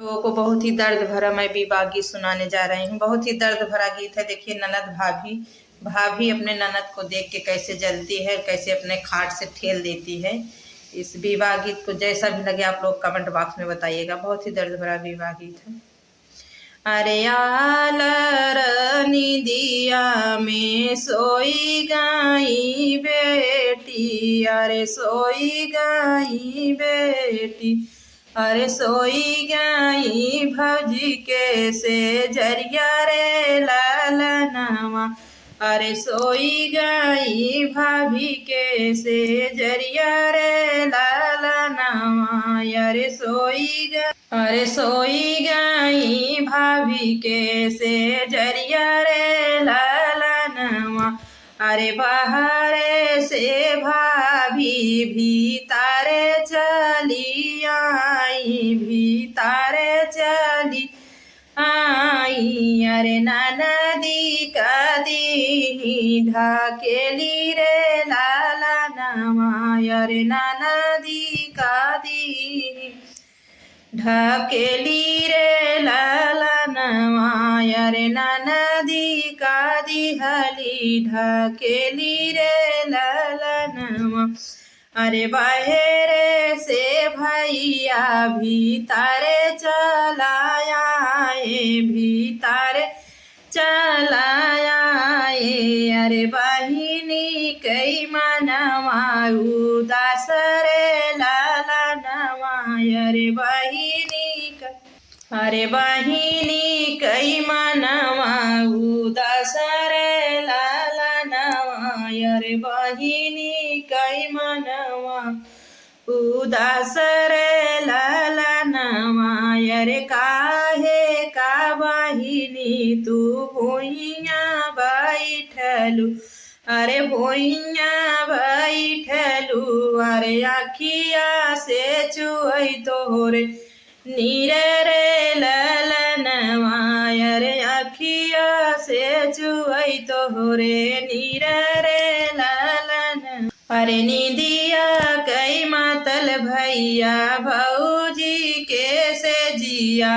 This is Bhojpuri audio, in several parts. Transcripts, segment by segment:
लोगों को बहुत ही दर्द भरा मैं विवाह गीत सुनाने जा रही हूँ। बहुत ही दर्द भरा गीत है। देखिए ननद भाभी भाभी अपने ननद को देख के कैसे जलती है, कैसे अपने खाट से ठेल देती है। इस विवाह गीत को जैसा भी लगे आप लोग कमेंट बॉक्स में बताइएगा। बहुत ही दर्द भरा विवाह गीत है। अरे आलर निदिया में सोई गाई बेटी, अरे सोई गाई बेटी, अरे सोई गाई भौजी के से जरिया रे लालनावा, अरे सोई गाई भाभी के से जरिया रे लालनावा, अरे सोई गाई भाभी के से जरिया रे लालनावा, अरे बाहरे से भाभी भीतारे चली आई, भीतारे चली आई, अरे ननदी का दी ढाकेली रे लालनावा, अरे ननदी का दी ढकेली रे लालनावा, अरे ननदी का दिहली ढकेली रे लालनावा, अरे बाहरे से भैया भीतारे चलाया, भीतारे चलाया, अरे बहिनी कई मनवा उदास रे लालनावा, अरे बहिनी कई मनवा उदास रे लालनावा, अरे बहिनी कई मनवा उदास रे लालनावा, अरे काहे का बहिनी तू भुइया बैठलू, अरे भुइया बैठलू, अरे आखिया से चुई तोरे नीरे रे लालनावा, अरे आखिया से चुई तोरे नीरे रे लालनावा, अरे निदिया कई मातल भैया भौजी के से जिया,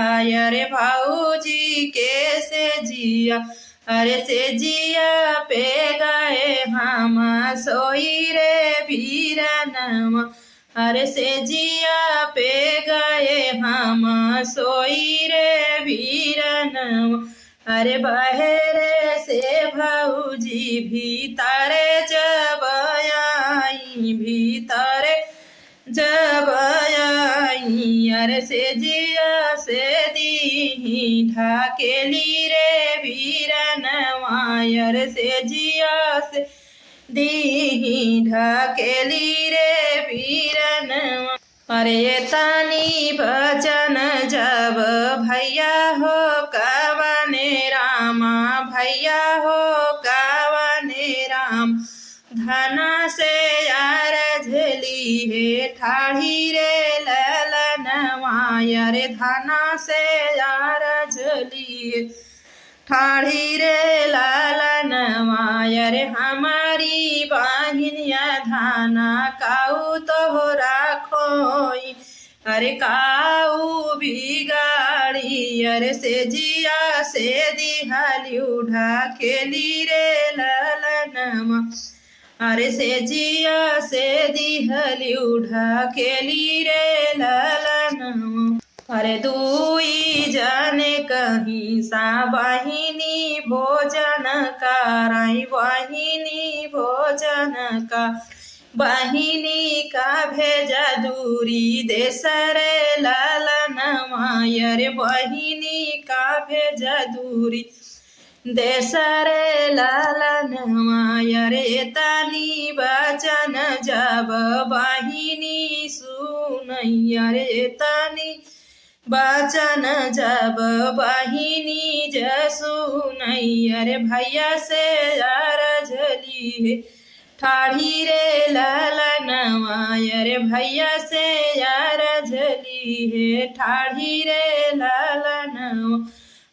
अरे भौजी के से जिया, अरे से जिया पे गए हम सोई रे वीरनवा, अरे से जिया पे गए हम सोई रे वीरनवा, अरे बहरे से भौजी भीतारे जब आई, भीतारे जब आई, अरे से जिया से दी ढाकेली रे वीरनवा, अरे से जिया से दी ढाकेली रे वीरनवा, अरे तानी बचन जब भैया हो कवने रामा, भैया हो कवने राम, धना से यार झली है ठाढ़ी रे लालनावा, अरे धना से यार झली है ठाढ़ी रे लालनावा, अरे हमारी बहिनिया धाना काऊ तो राखोई, अरे काऊ बिगाड़ी, अरे से जिया से दिहाली उठा खेली रे लालनावा, अरे से जिया से दिहली उठा खेली रे लालनावा, अरे दुई जाने कहीं सा बहिनी भोजन कराई, बहिनी भोजन का बहिनी का भेजा दूरी देश रे लालनावा, अरे बहिनी का भेजा दूरी देश रे लालनावा, अरे तानी बचन जब बहिनी सुनई, अरे तानी बचन जब बहिनी जसुनई, अरे भैया से यार झली है ठाढ़ी रे लालनावा, अरे भैया से यार झली है ठाढ़ी रे लालनावा,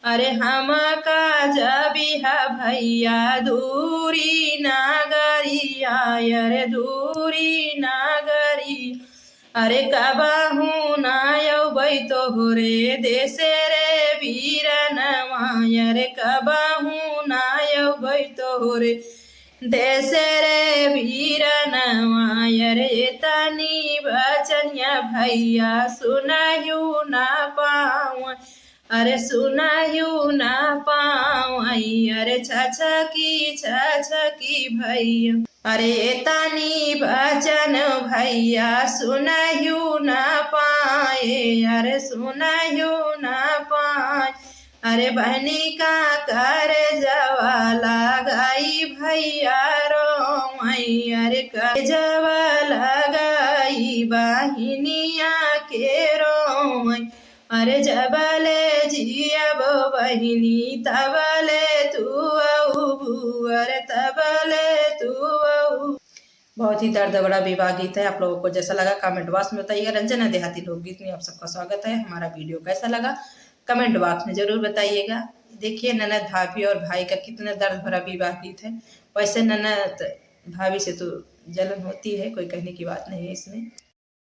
अरे हम का जबिहा भैया दूरी नागरिया, अरे दूरी नागरी, अरे कबाहू ना अबै तोहरे देशे रे वीरनवा, अरे कबाहू ना अबै तोहरे देशे रे वीरनवा, अरे तनी बचनिया भैया सुनायु ना पाऊँ, अरे सुनायु ना पाऊँ, अरे छछकी भैया, अरे तानी बचन भैया सुनायु ना पाए, अरे सुनायु ना पाए, अरे बहनी का कर जवाला गाई भैया रो, अरे कर जवाला गाई बहिनिया के रो, अरे जबले जियब बहिनी तबले तू आहू, अरे तबले तू आहू। बहुत ही दर्द बड़ा विवाह गीत है। आप लोगों को जैसा लगा कमेंट बॉक्स में बताइएगा। रंजना देहाती लोकगीत में आप सबका स्वागत है। हमारा वीडियो कैसा लगा कमेंट बॉक्स में जरूर बताइएगा। देखिए ननद भाभी और भाई का कितना दर्द भरा विवाह गीत है। वैसे ननद भाभी से तो जलन होती है, कोई कहने की बात नहीं है इसमें।